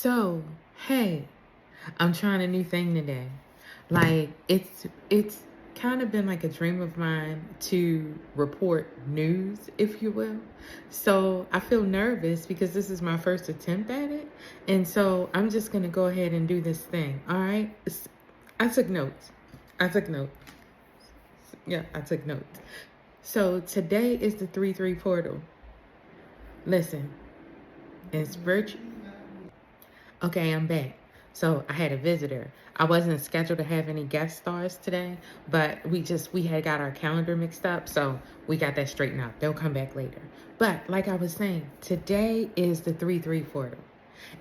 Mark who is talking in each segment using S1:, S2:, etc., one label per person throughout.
S1: So, hey, I'm trying a new thing today. Like it's kind of been like a dream of mine to report news, if you will. So, I feel nervous because this is my first attempt at it. And so, I'm just going to go ahead and do this thing. All right? I took notes. I took notes. Yeah, I took notes. So, today is the 3-3 portal. Listen, in spiritual. Okay, I'm back. So I had a visitor. I wasn't scheduled to have any guest stars today, but we had got our calendar mixed up, so we got that straightened out. They'll come back later. But like I was saying, today is the 3-3 portal.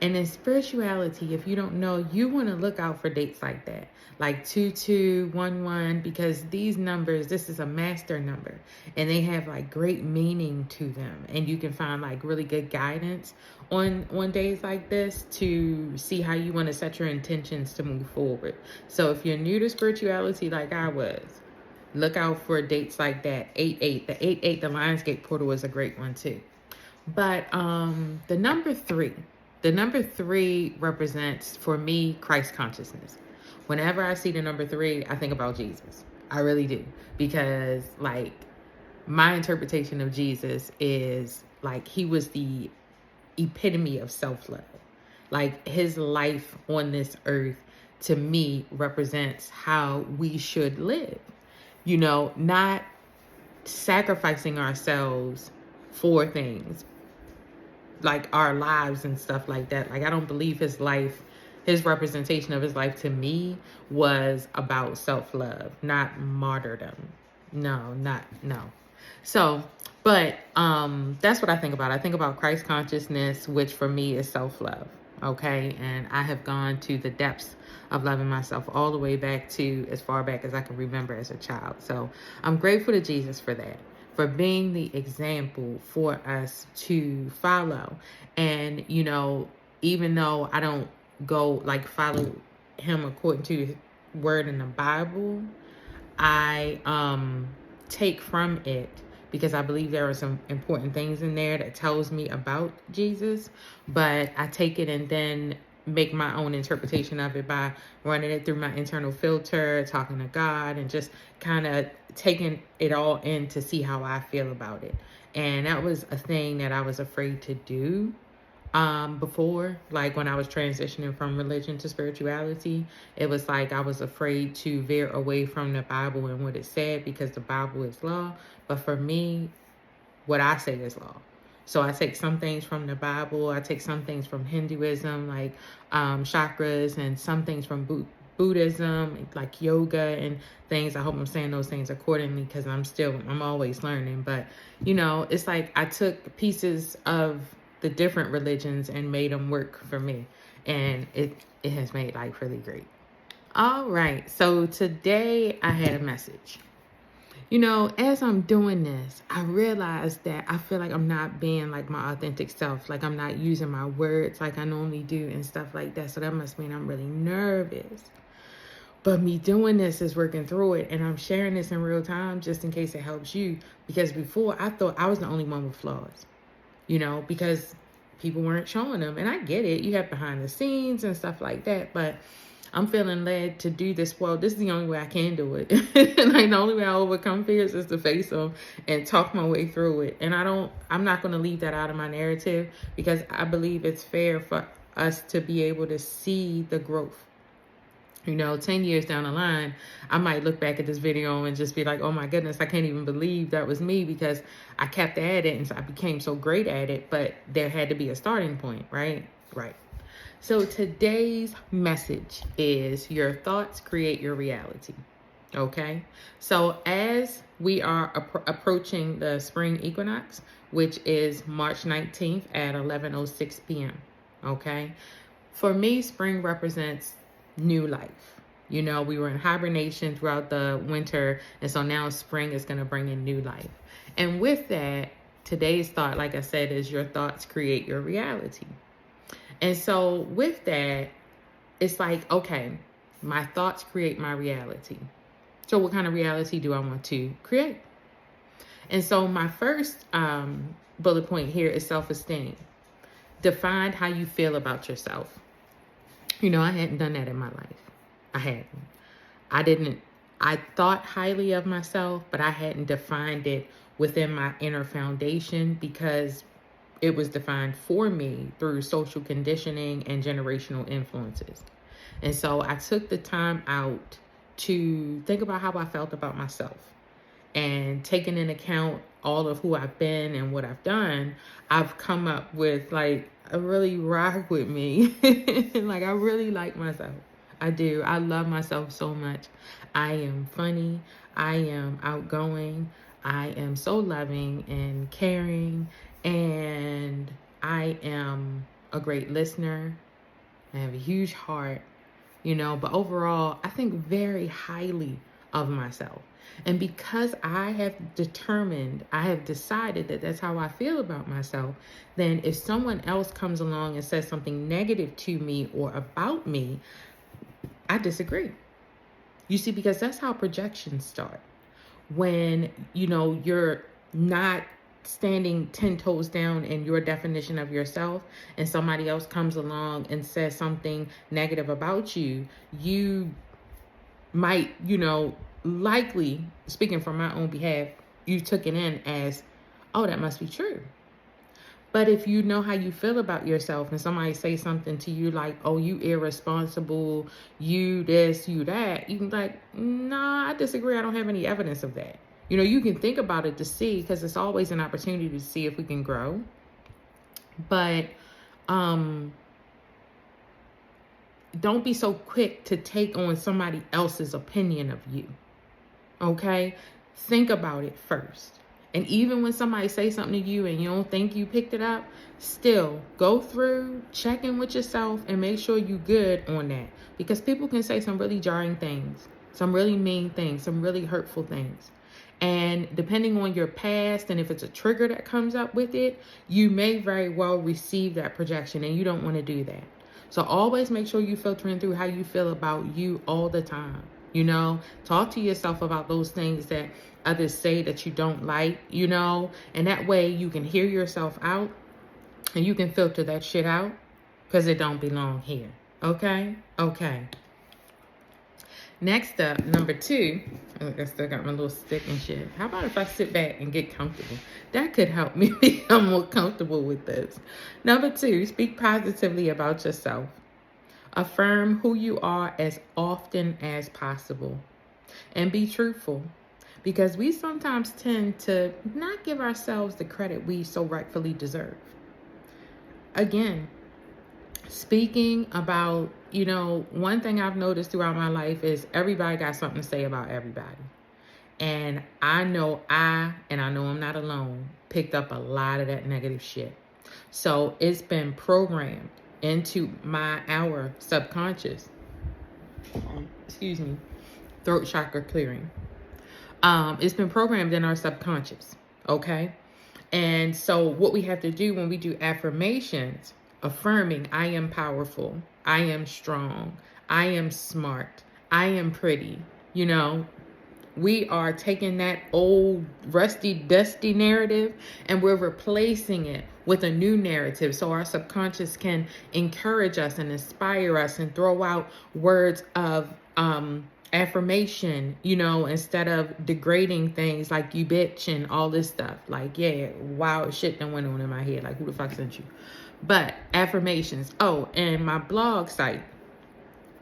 S1: And in spirituality, if you don't know, you want to look out for dates like that, like 2211, because these numbers, this is a master number, and they have like great meaning to them. And you can find like really good guidance on days like this to see how you want to set your intentions to move forward. So if you're new to spirituality, like I was, look out for dates like that. 8-8, the 8-8, the Lionsgate portal is a great one too. But the number three represents, for me, Christ consciousness. Whenever I see the number 3, I think about Jesus. I really do. Because, like, my interpretation of Jesus is, like, he was the epitome of self-love. Like, his life on this earth, to me, represents how we should live. You know, not sacrificing ourselves for things, like our lives and stuff like that. Like, I don't believe his representation of his life to me was about self-love, not martyrdom. No. So, but that's what I think about. I think about Christ consciousness, which for me is self-love. Okay. And I have gone to the depths of loving myself all the way back to as far back as I can remember as a child. So I'm grateful to Jesus for that, for being the example for us to follow. And, you know, even though I don't go like follow him according to his word in the Bible, I take from it, because I believe there are some important things in there that tells me about Jesus, but I take it and then make my own interpretation of it by running it through my internal filter, talking to God, and just kind of taking it all in to see how I feel about it. And that was a thing that I was afraid to do before, like when I was transitioning from religion to spirituality. It was like I was afraid to veer away from the Bible and what it said, because the Bible is law. But for me, what I say is law. So I take some things from the Bible. I take some things from Hinduism, like chakras, and some things from Buddhism, like yoga and things. I hope I'm saying those things accordingly, because I'm always learning. But, you know, it's like I took pieces of the different religions and made them work for me. And it has made life really great. All right. So today I had a message. You know, as I'm doing this, I realized that I feel like I'm not being like my authentic self. Like, I'm not using my words like I normally do and stuff like that. So that must mean I'm really nervous. But me doing this is working through it. And I'm sharing this in real time just in case it helps you. Because before, I thought I was the only one with flaws. You know, because people weren't showing them. And I get it. You have behind the scenes and stuff like that. But I'm feeling led to do this. Well, this is the only way I can do it. Like, the only way I overcome fears is to face them and talk my way through it. And I'm not going to leave that out of my narrative, because I believe it's fair for us to be able to see the growth. You know, 10 years down the line, I might look back at this video and just be like, oh my goodness, I can't even believe that was me, because I kept at it and so I became so great at it. But there had to be a starting point, right? Right. So today's message is your thoughts create your reality. Okay. So as we are approaching the spring equinox, which is March 19th at 11:06 p.m. Okay. For me, spring represents new life. You know, we were in hibernation throughout the winter, and so now spring is going to bring in new life. And with that, today's thought, like I said, is your thoughts create your reality. And so with that, it's like, okay, my thoughts create my reality. So what kind of reality do I want to create? And so my first bullet point here is self-esteem. Define how you feel about yourself. I hadn't done that in my life. I hadn't. I didn't, I thought highly of myself, but I hadn't defined it within my inner foundation because it was defined for me through social conditioning and generational influences. And so I took the time out to think about how I felt about myself. And taking into account all of who I've been and what I've done, I've come up with like a really rock with me. Like I really like myself. I do. I love myself so much. I am funny. I am outgoing. I am so loving and caring. And I am a great listener. I have a huge heart, but overall, I think very highly of myself. And because I have decided that that's how I feel about myself, then if someone else comes along and says something negative to me or about me, I disagree. You see, because that's how projections start. When, you're not standing 10 toes down in your definition of yourself and somebody else comes along and says something negative about you, you might, likely, speaking from my own behalf, you took it in as, oh, that must be true. But if you know how you feel about yourself and somebody say something to you like, oh, you irresponsible, you this, you that, you can be like, nah, I disagree. I don't have any evidence of that. You can think about it to see, because it's always an opportunity to see if we can grow. But don't be so quick to take on somebody else's opinion of you. Okay? Think about it first. And even when somebody says something to you and you don't think you picked it up, still go through, check in with yourself, and make sure you're good on that. Because people can say some really jarring things, some really mean things, some really hurtful things. And depending on your past and if it's a trigger that comes up with it, you may very well receive that projection, and you don't want to do that. So always make sure you're filtering through how you feel about you all the time. Talk to yourself about those things that others say that you don't like, and that way you can hear yourself out and you can filter that shit out, because it don't belong here. Okay? Okay. Next up, number 2, I still got my little stick and shit. How about if I sit back and get comfortable? That could help me become more comfortable with this. Number 2, speak positively about yourself. Affirm who you are as often as possible. And be truthful. Because we sometimes tend to not give ourselves the credit we so rightfully deserve. Again, speaking about, one thing I've noticed throughout my life is everybody got something to say about everybody. And I know I'm not alone, picked up a lot of that negative shit. So it's been programmed into our subconscious. Excuse me. Throat chakra clearing. It's been programmed in our subconscious. Okay? And so what we have to do when we do affirmations, affirming, I am powerful, I am strong, I am smart, I am pretty, we are taking that old rusty dusty narrative and we're replacing it with a new narrative, so our subconscious can encourage us and inspire us and throw out words of affirmation, instead of degrading things like you bitch and all this stuff. Like, yeah, wild shit that went on in my head, like who the fuck sent you? But affirmations. Oh, and my blog site,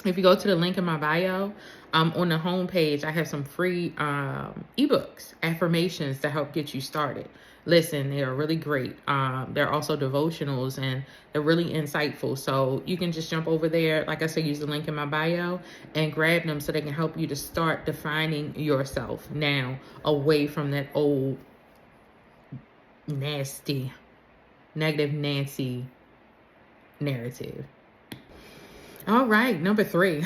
S1: if you go to the link in my bio, on the homepage, I have some free ebooks, affirmations to help get you started. Listen, they are really great. They're also devotionals and they're really insightful. So you can just jump over there. Like I said, use the link in my bio and grab them so they can help you to start defining yourself now, away from that old nasty, negative Nancy narrative. All right, number 3.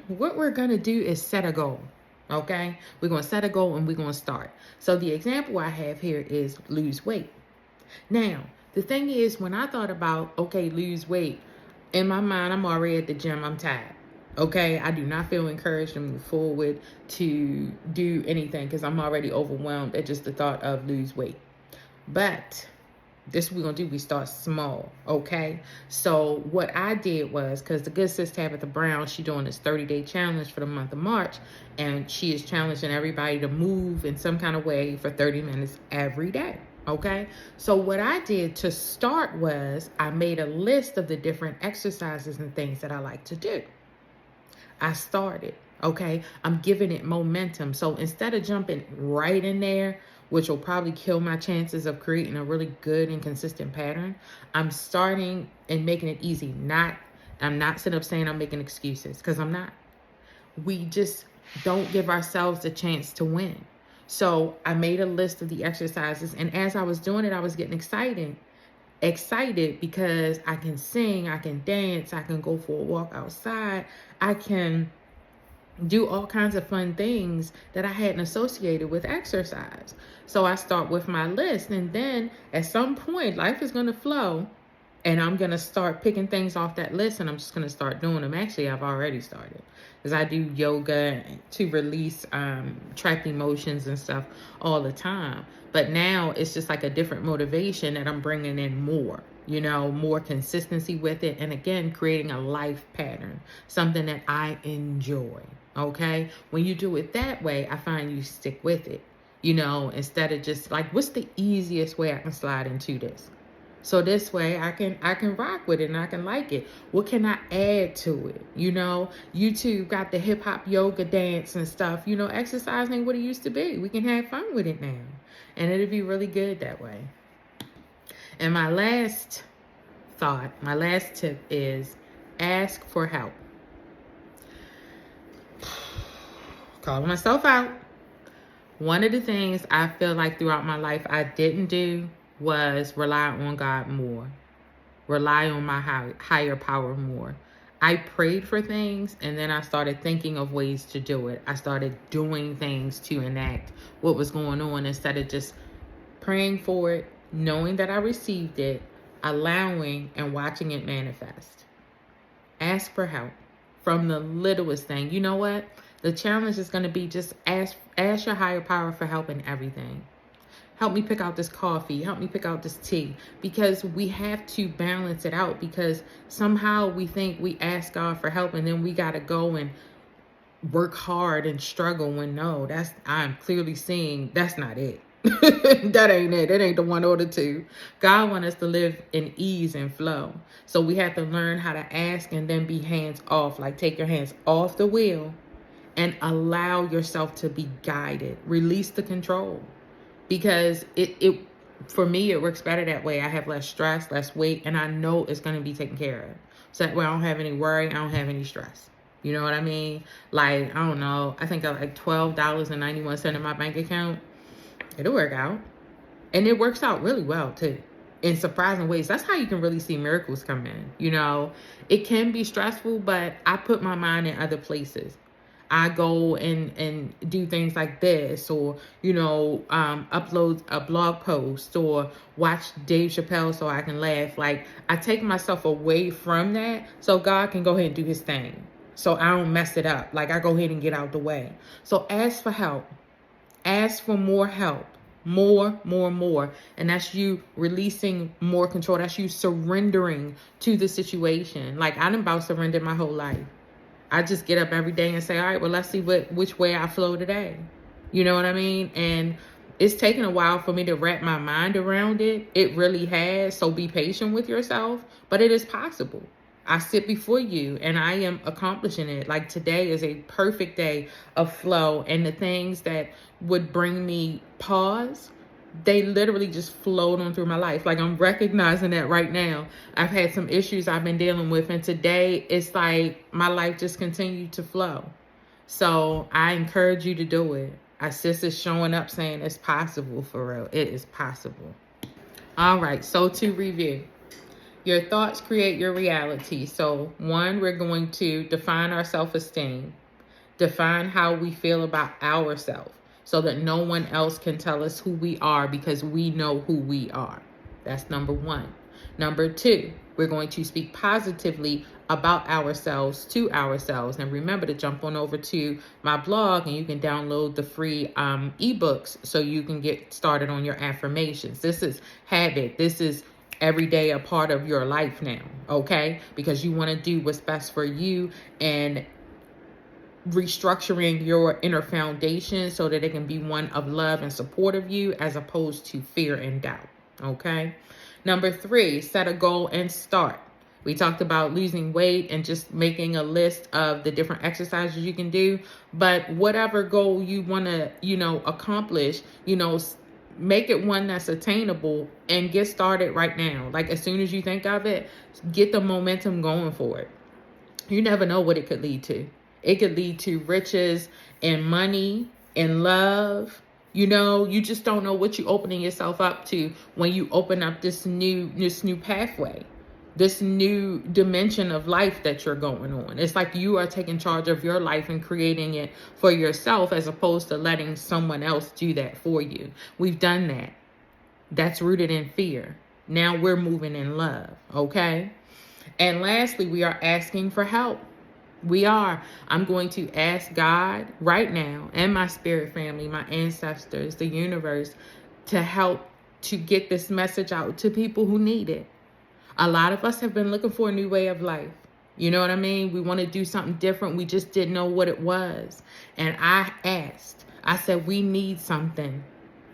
S1: What we're going to do is set a goal, okay? We're going to set a goal and we're going to start. So the example I have here is lose weight. Now, the thing is, when I thought about, okay, lose weight, in my mind, I'm already at the gym. I'm tired, okay? I do not feel encouraged to move forward to do anything because I'm already overwhelmed at just the thought of lose weight. But This we're gonna do, we start small, okay? So what I did was, because the good sis Tabitha Brown, she doing this 30-day challenge for the month of March, and she is challenging everybody to move in some kind of way for 30 minutes every day, okay? So what I did to start was I made a list of the different exercises and things that I like to do. I started, okay? I'm giving it momentum. So instead of jumping right in there, which will probably kill my chances of creating a really good and consistent pattern, I'm starting and making it easy. I'm not sitting up saying I'm making excuses, because I'm not. We just don't give ourselves a chance to win. So I made a list of the exercises, and as I was doing it, I was getting excited because I can sing, I can dance, I can go for a walk outside, I can do all kinds of fun things that I hadn't associated with exercise. So I start with my list, and then at some point life is going to flow, and I'm going to start picking things off that list, and I'm just going to start doing them. Actually, I've already started, because I do yoga to release trapped emotions and stuff all the time. But now it's just like a different motivation that I'm bringing in more, more consistency with it. And again, creating a life pattern, something that I enjoy, okay? When you do it that way, I find you stick with it, instead of just like, what's the easiest way I can slide into this? So this way I can rock with it and I can like it. What can I add to it? YouTube got the hip hop yoga dance and stuff. Exercise ain't what it used to be. We can have fun with it now. And it'll be really good that way. And my last tip is ask for help. Calling myself out. One of the things I feel like throughout my life I didn't do was rely on God more, rely on my higher power more. I prayed for things, and then I started thinking of ways to do it. I started doing things to enact what was going on instead of just praying for it, knowing that I received it, allowing and watching it manifest. Ask for help from the littlest thing. You know what? The challenge is going to be just ask your higher power for help in everything. Help me pick out this coffee. Help me pick out this tea. Because we have to balance it out, because somehow we think we ask God for help and then we got to go and work hard and struggle, when no, I'm clearly seeing that's not it. That ain't it. That ain't the one or the two. God wants us to live in ease and flow. So we have to learn how to ask and then be hands off. Like, take your hands off the wheel and allow yourself to be guided. Release the control. Because it for me, it works better that way. I have less stress, less weight, and I know it's going to be taken care of. So that way I don't have any worry, I don't have any stress. You know what I mean? Like, I don't know, I think I like $12.91 in my bank account. It'll work out. And it works out really well too, in surprising ways. That's how you can really see miracles come in. It can be stressful, but I put my mind in other places. I go and do things like this, or, upload a blog post, or watch Dave Chappelle so I can laugh. Like, I take myself away from that so God can go ahead and do his thing. So I don't mess it up. Like, I go ahead and get out the way. So ask for help. Ask for more help. More. And that's you releasing more control. That's you surrendering to the situation. Like, I done about surrendered my whole life. I just get up every day and say, all right, well, let's see which way I flow today. You know what I mean? And it's taken a while for me to wrap my mind around it. It really has. So be patient with yourself, but it is possible. I sit before you and I am accomplishing it. Like, today is a perfect day of flow, and the things that would bring me pause, they literally just flowed on through my life. Like, I'm recognizing that right now. I've had some issues I've been dealing with, and today it's like my life just continued to flow. So I encourage you to do it. Our sister's showing up saying it's possible, for real. It is possible. All right, so to review. Your thoughts create your reality. So 1, we're going to define our self-esteem. Define how we feel about ourselves, so that no one else can tell us who we are, because we know who we are. That's number 1. Number 2, we're going to speak positively about ourselves to ourselves. And remember to jump on over to my blog and you can download the free ebooks so you can get started on your affirmations. This is habit. This is every day a part of your life now, okay? Because you want to do what's best for you and restructuring your inner foundation so that it can be one of love and support of you as opposed to fear and doubt, okay? Number 3, set a goal and start. We talked about losing weight and just making a list of the different exercises you can do, but whatever goal you want to, accomplish, make it one that's attainable and get started right now. Like as soon as you think of it, get the momentum going for it. You never know what it could lead to. It could lead to riches and money and love. You just don't know what you're opening yourself up to when you open up this new pathway, this new dimension of life that you're going on. It's like you are taking charge of your life and creating it for yourself as opposed to letting someone else do that for you. We've done that. That's rooted in fear. Now we're moving in love, okay? And lastly, we are asking for help. I'm going to ask God right now and my spirit family, my ancestors, the universe, to help to get this message out to people who need it. A lot of us have been looking for a new way of life. You know what I mean? We want to do something different. We just didn't know what it was. And I said, we need something.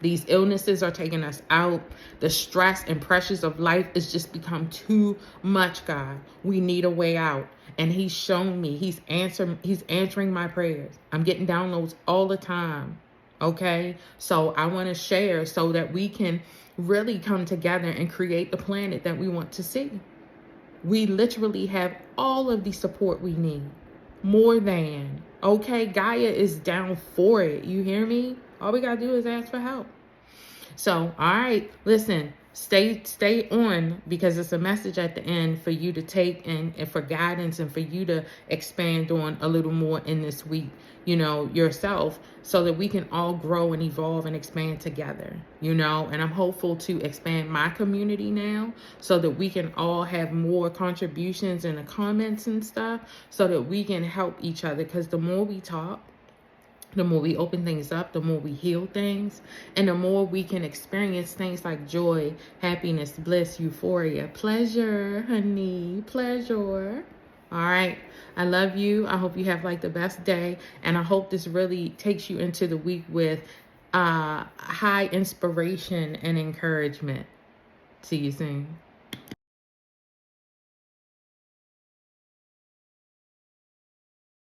S1: These illnesses are taking us out. The stress and pressures of life has just become too much, God. We need a way out. And he's shown me, he's answering my prayers. I'm getting downloads all the time. Okay? So I want to share so that we can really come together and create the planet that we want to see. We literally have all of the support we need. More than. Okay? Gaia is down for it. You hear me? All we got to do is ask for help. So, all right, listen, stay on, because it's a message at the end for you to take and for guidance and for you to expand on a little more in this week, yourself, so that we can all grow and evolve and expand together, and I'm hopeful to expand my community now so that we can all have more contributions in the comments and stuff so that we can help each other, because the more we talk, the more we open things up, the more we heal things, and the more we can experience things like joy, happiness, bliss, euphoria, pleasure, honey, pleasure. All right. I love you. I hope you have the best day. And I hope this really takes you into the week with high inspiration and encouragement. See you soon.